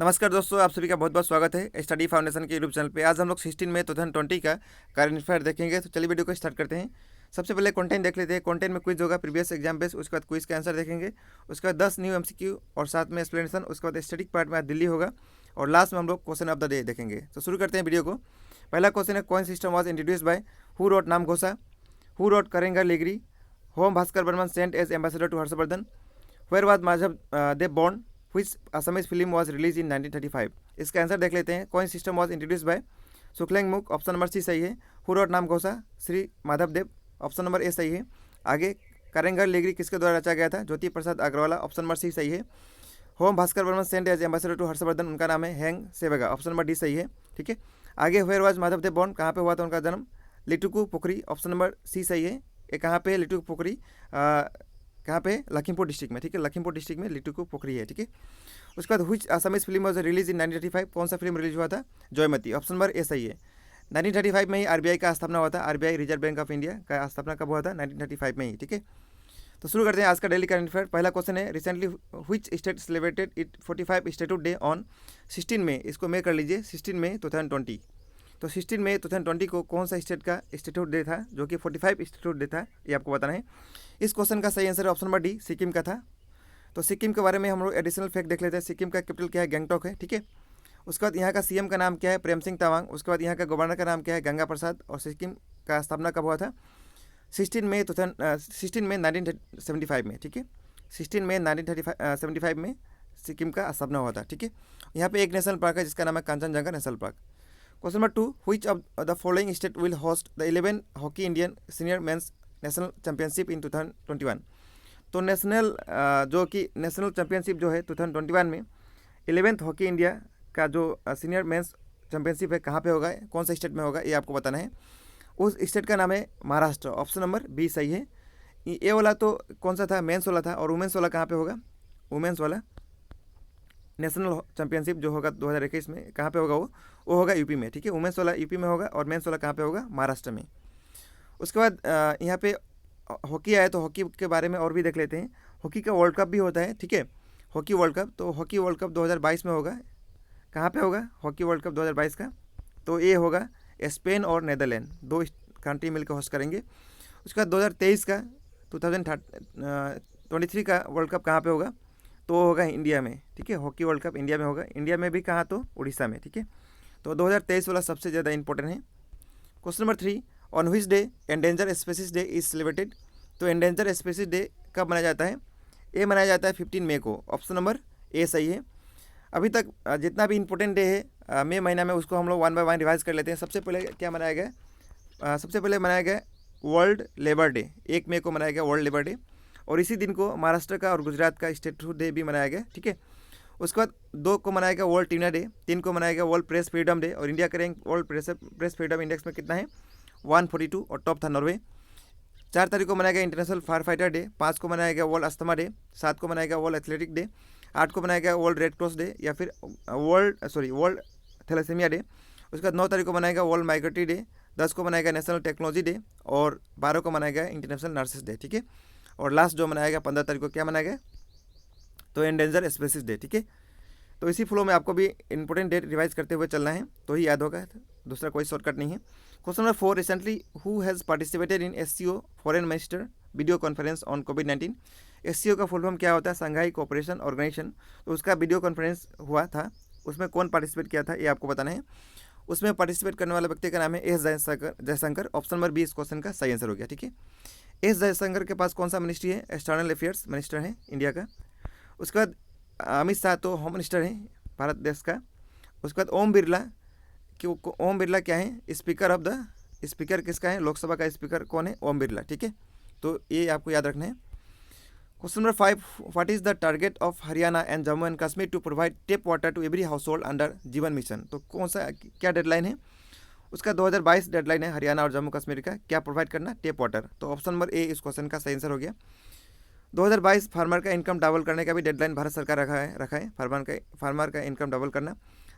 नमस्कार दोस्तों, आप सभी का बहुत बहुत स्वागत है स्टडी फाउंडेशन के यूट्यूब चैनल पे। आज हम लोग 16 मई 2020 का करंट अफेयर देखेंगे। तो चलिए वीडियो को स्टार्ट करते हैं। सबसे पहले कंटेंट देख लेते हैं। कंटेंट में क्विज होगा प्रीवियस एग्जाम बेस, उसके बाद क्विज का आंसर देखेंगे, उसके बाद 10 न्यू एमसीक्यू और साथ में एक्सप्लेनेशन, उसके बाद स्टैटिक पार्ट में आज दिल्ली होगा और लास्ट में हम लोग क्वेश्चन ऑफ द डे देखेंगे। तो शुरू करते हैं वीडियो को। पहला क्वेश्चन है, coin system was introduce by who wrote नाम Ghosha, who wrote Karengar Ligiri, whom Bhaskar Barman sent as ambassador to Harshavardhan, where was Madhav Dev born, which Assamese film was released in 1935। इसका आंसर देख लेते हैं। Coin system was introduce by Suklenmung, option number C सही है। Who wrote नाम Ghosha, Shri Madhav Dev, option number A सही है। आगे, करेंगर लेगरी किसके द्वारा रचा गया था, Jyoti Prasad Agarwala, option number C सही है। Whom Bhaskar Varman sent as ambassador to Harshavardhan, उनका नाम है हैंग सेवेगा, ऑप्शन नंबर डी सही है। ठीक है। आगे, where was Madhav Dev born, कहाँ पे हुआ था उनका जन्म, लिटुकू पोखरी, ऑप्शन नंबर सी सही है। ये कहाँ पे है लिटुकू पोखरी, कहाँ पे, लखीमपुर डिस्ट्रिक्ट में। ठीक है, लखीमपुर डिस्ट्रिक्ट में लिटुकू पोखरी है। ठीक है। उसके बाद which Assamese film was release इन 1935, कौन सा फिल्म रिलीज हुआ था, जयमती, ऑप्शन नंबर ए सही है। 1935 में ही आरबीआई का स्थापना हुआ था। RBI reserve bank of India का स्थापना कब हुआ था, 1935 में ही। ठीक है। तो शुरू करते हैं आज का डेली करंट अफेयर। पहला क्वेश्चन है, recently which state celebrated it 45 statehood day on 16 मई, इसको मैं कर लीजिए 16 मई 2020। तो 16 मई 2020 को कौन सा स्टेट का स्टेटहुड डे था, जो कि 45 स्टेटहुड डे था, ये आपको बताना है। इस क्वेश्चन का सही answer option number D, Sikkim का था। तो सिक्किम के बारे में हम लोग एडिशनल फैक्ट देख लेते हैं। सिक्किम का कैपिटल क्या है, गैंगटॉक है। ठीक है। उसके बाद यहाँ का सीएम का नाम क्या है, प्रेम सिंह तवांग। उसके बाद यहाँ का गवर्नर का नाम क्या है, गंगा प्रसाद। और सिक्किम का स्थापना कब हुआ था, 16 मई 1975 में। ठीक है, 16 मई 1975 में सिक्किम का स्थापना हुआ था। ठीक है। यहाँ पे एक नेशनल पार्क है जिसका नाम है Kanchenjunga national park. Question number 2, which of the following state will host the 11 hockey Indian senior mains national championship इन 2021। तो नेशनल जो कि नेशनल चैंपियनशिप जो है 2021 में 11th हॉकी इंडिया का जो सीनियर मेंस चैंपियनशिप है, कहाँ पे होगा, कौन सा स्टेट में होगा, ये आपको बताना है। उस स्टेट का नाम है महाराष्ट्र, ऑप्शन नंबर बी सही है। ये वाला तो कौन सा था, मेंस वाला था। और वुमेंस वाला कहाँ पे होगा, वुमेंस वाला नेशनल चैंपियनशिप जो होगा 2021 में, कहाँ पे होगा, वो होगा यूपी में। ठीक है, वुमेंस वाला यूपी में होगा और मेंस वाला कहाँ पे होगा, महाराष्ट्र में। उसके बाद यहाँ पे हॉकी आया तो हॉकी के बारे में और भी देख लेते हैं। हॉकी का वर्ल्ड कप भी होता है। ठीक है, हॉकी वर्ल्ड कप। तो हॉकी वर्ल्ड कप 2022 में होगा, कहाँ पे होगा हॉकी वर्ल्ड कप 2022 का, तो ये होगा स्पेन और नेदरलैंड, दो कंट्री मिलकर होस्ट करेंगे। उसके बाद 2023 का 2023 का वर्ल्ड कप कहाँ पे होगा, तो वो होगा इंडिया में। ठीक है, हॉकी वर्ल्ड कप इंडिया में होगा। इंडिया में भी कहाँ, तो उड़ीसा में। ठीक है, तो 2023 वाला सबसे ज़्यादा इंपॉर्टेंट है। Question number 3, on which day endanger species day is celebrated. तो एंडेंजर स्पीसीज डे कब मनाया जाता है, ये मनाया जाता है 15 मई को, ऑप्शन नंबर ए सही है। अभी तक जितना भी इंपॉर्टेंट डे है मई महीना में, उसको हम लोग 1 बाय 1 रिवाइज कर लेते हैं। सबसे पहले क्या मनाया गया, सबसे पहले मनाया गया वर्ल्ड लेबर डे, 1 मई को मनाया गया वर्ल्ड लेबर डे। और इसी दिन को महाराष्ट्र का और गुजरात का स्टेटहुड डे भी मनाया गया। ठीक है। उसके बाद 2 को मनाया गया वर्ल्ड ट्यूनर डे, 3 को मनाया गया वर्ल्ड प्रेस फ्रीडम डे। और इंडिया का rank world press freedom index में कितना है, 142 और टॉप था नॉर्वे। 4 तारीख को मनाया गया इंटरनेशनल फायर फाइटर डे, 5 को मनाया गया वर्ल्ड अस्थमा डे, 7 को मनाया गया वर्ल्ड एथलेटिक डे, 8 को मनाया गया वर्ल्ड रेड क्रॉस डे या फिर वर्ल्ड थैलेसीमिया डे। उसके बाद 9 तारीख को मनाया गया वर्ल्ड माइग्रेटरी डे, 10 को मनाया गया नेशनल टेक्नोलॉजी डे और 12 को मनाया गया इंटरनेशनल नर्सेस डे। ठीक है। और लास्ट जो मनाया गया 15 तारीख को क्या मनाया गया, तो एंडेंजर स्पीसीज डे। ठीक है। तो इसी फ्लो में आपको भी इंपॉर्टेंट डेट रिवाइज करते हुए चलना है, तो ही याद होगा, दूसरा कोई शॉर्टकट नहीं है। Question number 4, recently who has participated in SCO foreign minister video conference on covid. SCO का फुल फॉर्म क्या होता है, शंघाई कोऑपरेशन ऑर्गेनाइजेशन। तो उसका वीडियो कॉन्फ्रेंस हुआ था, उसमें कौन पार्टिसिपेट किया था, ये आपको बताना है। उसमें पार्टिसिपेट करने वाले व्यक्ति का नाम है S Jaishankar, option number B इस क्वेश्चन का सही आंसर हो गया। ठीक है। एस जयशंकर के पास कौन सा मिनिस्ट्री है, एक्सटर्नल अफेयर्स मिनिस्टर है इंडिया का। उसके बाद अमित शाह तो होम मिनिस्टर है भारत देश का। उसके बाद ओम बिरला क्या है, स्पीकर ऑफ द, स्पीकर किसका है, लोकसभा का स्पीकर कौन है, ओम बिरला। ठीक है, तो ये आपको याद रखना है। Question number 5, what is the target of Haryana and Jammu and Kashmir to provide tap water to every household under Jeevan mission. तो कौन सा, क्या डेडलाइन है उसका, 2022 डेडलाइन है हरियाणा और जम्मू कश्मीर का, क्या प्रोवाइड करना, टेप वाटर। तो ऑप्शन नंबर ए इस क्वेश्चन का सही आंसर हो गया। 2022 फार्मर का इनकम डबल करने का भी डेडलाइन भारत सरकार रखा है फार्मर का इनकम डबल करना।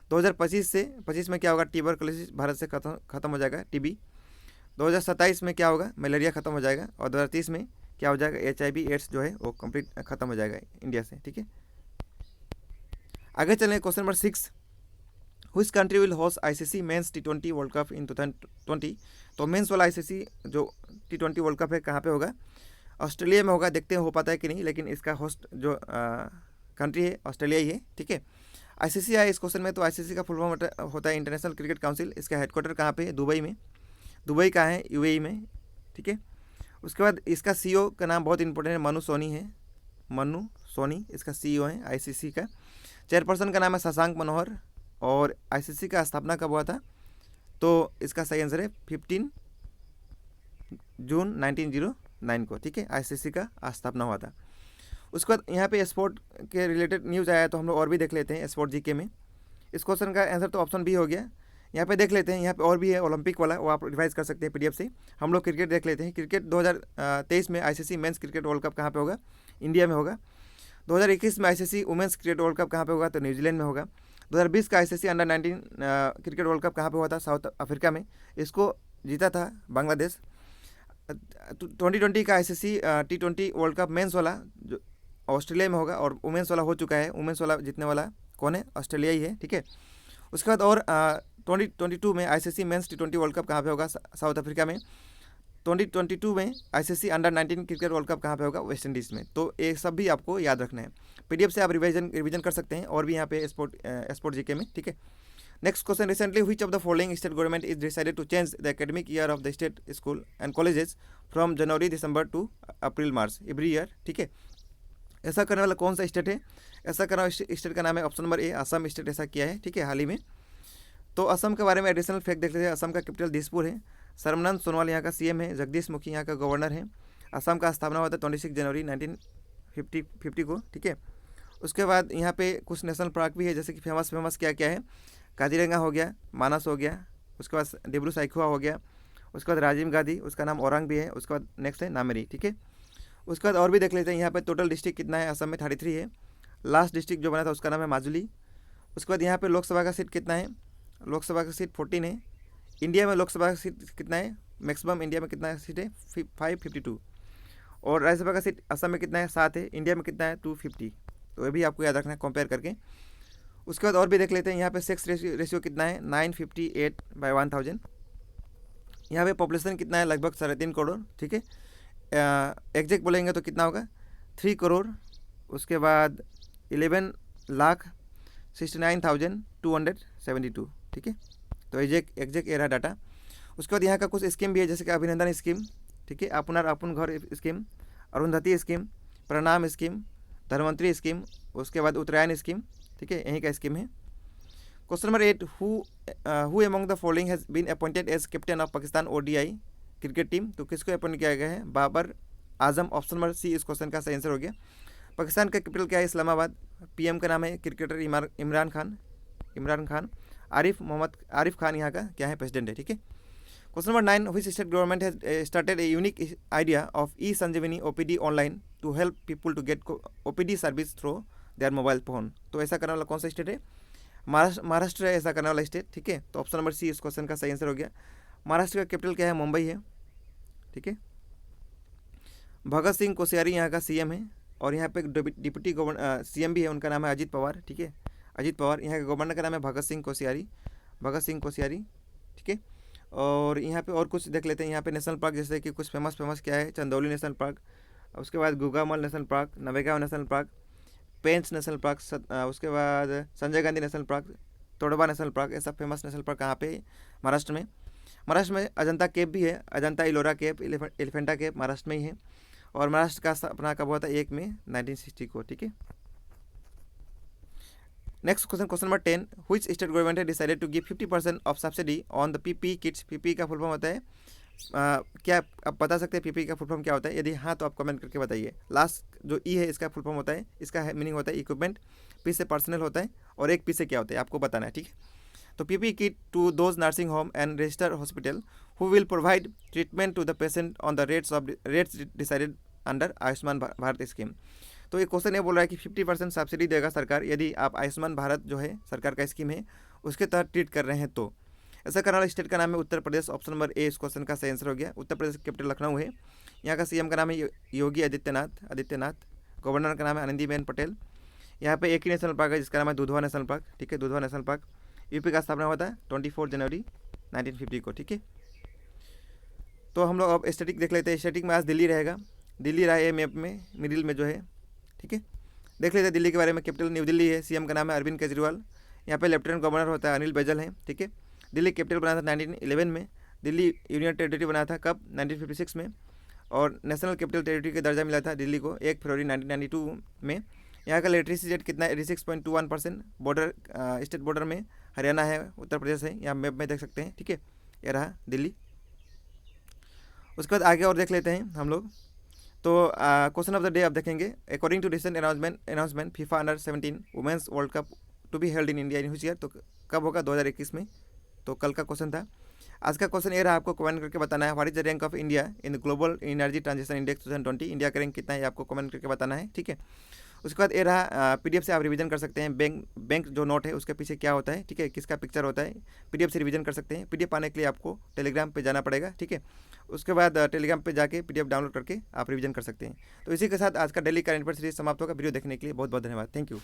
2025 में क्या होगा, ट्यूबरकुलोसिस भारत से खत्म हो जाएगा, टीबी। 2027 में क्या होगा, मलेरिया खत्म हो जाएगा। और 2030 में क्या हो जाएगा, HIV एड्स जो है वो कंप्लीट खत्म हो जाएगा इंडिया से। ठीक है। आगे चलें question number 6, which country will host ICC men's T20 world cup in 2020। तो मेंस वाला आईसीसी जो T20 वर्ल्ड कप है कहाँ पे होगा? ऑस्ट्रेलिया में होगा। देखते हैं हो पाता है कि नहीं, लेकिन इसका होस्ट जो कंट्री है ऑस्ट्रेलिया ही है, ठीक है। आईसीसी आया इस क्वेश्चन में, तो आईसीसी का फुल फॉर्म होता है इंटरनेशनल क्रिकेट काउंसिल। इसका हेडक्वार्टर कहाँ पे है? दुबई में। दुबई कहाँ है? यूएई में, ठीक है। उसके बाद इसका सीईओ का नाम बहुत इंपॉर्टेंट है, मनु सोनी है। मनु सोनी इसका सीईओ है आईसीसी का। चेयरपर्सन का नाम है शशांक मनोहर। और आईसीसी का स्थापना कब हुआ था? तो इसका सही आंसर है 15 जून 1909 को, ठीक है। आईसीसी का स्थापना हुआ था। उसके बाद यहाँ पे स्पोर्ट के रिलेटेड न्यूज़ आया, तो हम लोग और भी देख लेते हैं स्पोर्ट जीके में। इस क्वेश्चन का आंसर तो ऑप्शन बी हो गया। यहाँ पे देख लेते हैं, यहाँ पे और भी है ओलंपिक वाला, वो आप रिवाइज कर सकते हैं पीडीएफ से। हम लोग क्रिकेट देख लेते हैं। क्रिकेट 2023 में ICC men's cricket world cup कहाँ पे होगा? इंडिया में होगा। 2021 में ICC women's cricket world cup कहाँ पे होगा? तो न्यूजीलैंड में होगा। 2020 का ICC under 19 cricket world cup कहाँ पे हुआ था? साउथ अफ्रीका में। इसको जीता था बांग्लादेश। 2020 का ICC T20 world cup mains वाला जो ऑस्ट्रेलिया में होगा, और वुमेंस वाला हो चुका है। वुमेंस वाला जीतने वाला कौन है? ऑस्ट्रेलिया ही है, ठीक है। उसके बाद और 2022 में ICC men's T20 world cup कहाँ पे होगा? साउथ अफ्रीका में। 2022 में ICC under 19 cricket world cup कहाँ पे होगा? वेस्ट इंडीज़ में। तो ये सब भी आपको याद रखना है। पीडीएफ से आप रिवीजन कर सकते हैं, और भी यहाँ पे स्पोर्ट जीके में, ठीक है। Next question, recently which of the following state government is decided to change the academic year of the state school and colleges from January December to April March every year, ठीक है। ऐसा करने वाला कौन सा स्टेट है? ऐसा करने वाला स्टेट का नाम है ऑप्शन नंबर ए, असम स्टेट ऐसा किया है, ठीक है, हाल ही में। तो असम के बारे में एडिशनल फैक्ट देख लेते हैं। असम का कैपिटल दिसपुर है। सर्बानंद सोनोवाल यहाँ का सीएम है। जगदीश मुखी यहाँ का गवर्नर है। असम का स्थापना हुआ था 26 जनवरी 1950 को, ठीक है। उसके बाद यहाँ पे कुछ नेशनल पार्क भी है, जैसे कि फेमस क्या क्या है? काजीरंगा हो गया, मानस हो गया, उसके बाद डिब्रू साइखोवा हो गया, उसके बाद राजीव गांधी, उसका नाम औरंग भी है, उसके बाद नेक्स्ट है नामेरी, ठीक है। उसके बाद और भी देख लेते हैं। यहाँ पे टोटल डिस्ट्रिक्ट कितना है? असम में 33 है। लास्ट डिस्ट्रिक्ट जो बना था उसका नाम है माजुली। उसके बाद यहाँ पे लोकसभा का सीट कितना है? लोकसभा का सीट 14 है। इंडिया में लोकसभा का सीट कितना है? मैक्सिमम इंडिया में कितना सीट है? 552। और राज्यसभा का सीट असम में कितना है? 7 है। इंडिया में कितना है? 250। तो ये भी आपको याद रखना है कंपेयर करके। उसके बाद और भी देख लेते हैं। यहाँ पे सेक्स रेशियो कितना है? 958/1000। यहाँ पे पॉपुलेशन कितना है? लगभग 3.5 करोड़, ठीक है। एग्जैक्ट बोलेंगे तो कितना होगा? 3 करोड़। उसके बाद 11,69,272, ठीक है। तो एग्जैक्ट एरा डाटा। उसके बाद यहाँ का कुछ स्कीम भी है, जैसे कि अभिनंदन स्कीम, ठीक है, अपनार अपन घर स्कीम, अरुंधति स्कीम, प्रणाम स्कीम, धनवंतरी स्कीम, उसके बाद उत्तरायण स्कीम, ठीक है, यहीं का स्कीम है। Question number 8, who among the following has been appointed as captain of Pakistan ODI cricket team. तो किसको अपॉइंट किया गया है? Babar Azam. Option number C इस क्वेश्चन का सही आंसर हो गया। पाकिस्तान का कैपिटल क्या है? इस्लामाबाद। पीएम का नाम है क्रिकेटर इमरान खान। आरिफ खान यहाँ का क्या है? प्रेसिडेंट है, ठीक है। Question number 9, which state government has started a unique idea of E Sanjeevani OPD online to help people to get OPD service through their mobile phone. तो ऐसा करने वाला कौन सा स्टेट है? महाराष्ट्र है ऐसा करने वाला स्टेट, ठीक है। तो ऑप्शन नंबर सी इस क्वेश्चन का सही आंसर हो गया। महाराष्ट्र का कैपिटल क्या है? मुंबई है, ठीक है। भगत सिंह कोश्यारी यहाँ का सीएम है, और यहाँ पे डिप्टी सीएम भी है, उनका नाम है अजीत पवार, ठीक है। अजीत पवार। यहाँ के गवर्नर का नाम है भगत सिंह कोश्यारी, ठीक है। और यहाँ पे और कुछ देख लेते हैं। यहाँ पे नेशनल पार्क, जैसे कि कुछ फेमस क्या है? चंदौली नेशनल पार्क, उसके बाद Gugamal national park, Navegaon national park, Pench national park, उसके बाद Sanjay Gandhi national park, Tadoba national park. ऐसा फेमस नेशनल पार्क कहाँ पे? महाराष्ट्र में अजंता केव भी है, अजंता इलोरा केव, एलिफेंटा केव महाराष्ट्र में ही है। और महाराष्ट्र का स्थापना कब हुआ था? 1 मई 1960 को, ठीक है। Next question number 10, which state government है decided to give 50% of subsidy on the PP kits. PP का फुल फॉर्म होता है क्या आप बता सकते हैं पीपी का फुल फॉर्म क्या होता है? यदि हाँ तो आप कमेंट करके बताइए। लास्ट जो ई है इसका फुल फॉर्म होता है, इसका मीनिंग होता है इक्विपमेंट, पी से पर्सनल होता है, और एक पी से क्या होता है आपको बताना है, ठीक है। तो PP kit to those nursing home and register hospital who will provide treatment to the patient on the rates decided under Ayushman Bharat scheme. तो ये क्वेश्चन ये बोल रहा है कि 50% सब्सिडी देगा सरकार यदि आप आयुष्मान भारत जो है सरकार का स्कीम है उसके तहत ट्रीट कर रहे हैं। तो ऐसा करने वाला स्टेट का नाम है उत्तर प्रदेश। ऑप्शन नंबर ए इस क्वेश्चन का सही आंसर हो गया। उत्तर प्रदेश कैपिटल लखनऊ है। यहाँ का सीएम का नाम है योगी आदित्यनाथ। गवर्नर का नाम है आनंदीबेन पटेल। यहाँ पे एक ही नेशनल पार्क है जिसका नाम है दुधवा नेशनल पार्क, ठीक है, दुधवा नेशनल पार्क। यूपी का स्थापना हुआ था 24 जनवरी 1950 को, ठीक है। तो हम लोग अब स्टैटिक देख लेते हैं। स्टैटिक में आज दिल्ली रहेगा, दिल्ली रहा है मैप में मिडिल में जो है, ठीक है। देख लेते हैं दिल्ली के बारे में। कैपिटल न्यू दिल्ली है, सीएम का नाम है अरविंद केजरीवाल। यहाँ पे लेफ्टिनेंट गवर्नर होता है अनिल बैजल है, ठीक है। दिल्ली कैपिटल बना था 1911 में। दिल्ली यूनियन टेरिटरी बना था कब? 1956 में। और नेशनल कैपिटल टेरिटरी का दर्जा मिला था दिल्ली को 1 फरवरी 1992 में। यहाँ का लिटरेसी रेट कितना है? 86.21%। बॉर्डर स्टेट बॉर्डर में हरियाणा है, उत्तर प्रदेश है, यहाँ मैप में देख सकते हैं, ठीक है। ये रहा दिल्ली। उसके बाद आगे और देख लेते हैं हम लोग। तो क्वेश्चन ऑफ द डे आप देखेंगे। According to recent announcement FIFA अंडर-17 women's world cup to be held in India in which year, तो कब होगा? 2021 में। तो कल का क्वेश्चन था। आज का क्वेश्चन ये रहा, आपको कमेंट करके बताना है what is the rank of India in global energy transition index 2020। India का रैंक कितना है आपको कमेंट करके बताना है, ठीक है। उसके बाद ये रहा पीडीएफ से आप रिवीजन कर सकते हैं। बैंक जो नोट है उसके पीछे क्या होता है, ठीक है, किसका पिक्चर होता है, पीडीएफ से रिवीजन कर सकते हैं। पीडीएफ पाने के लिए आपको टेलीग्राम पे जाना पड़ेगा, ठीक है। उसके बाद टेलीग्राम पे जाके पीडीएफ डाउनलोड करके आप रिवीजन कर सकते हैं। तो इसी के साथ आज का डेली करंट अफेयर सीरीज समाप्त होगा। वीडियो देखने के लिए बहुत बहुत धन्यवाद। Thank you.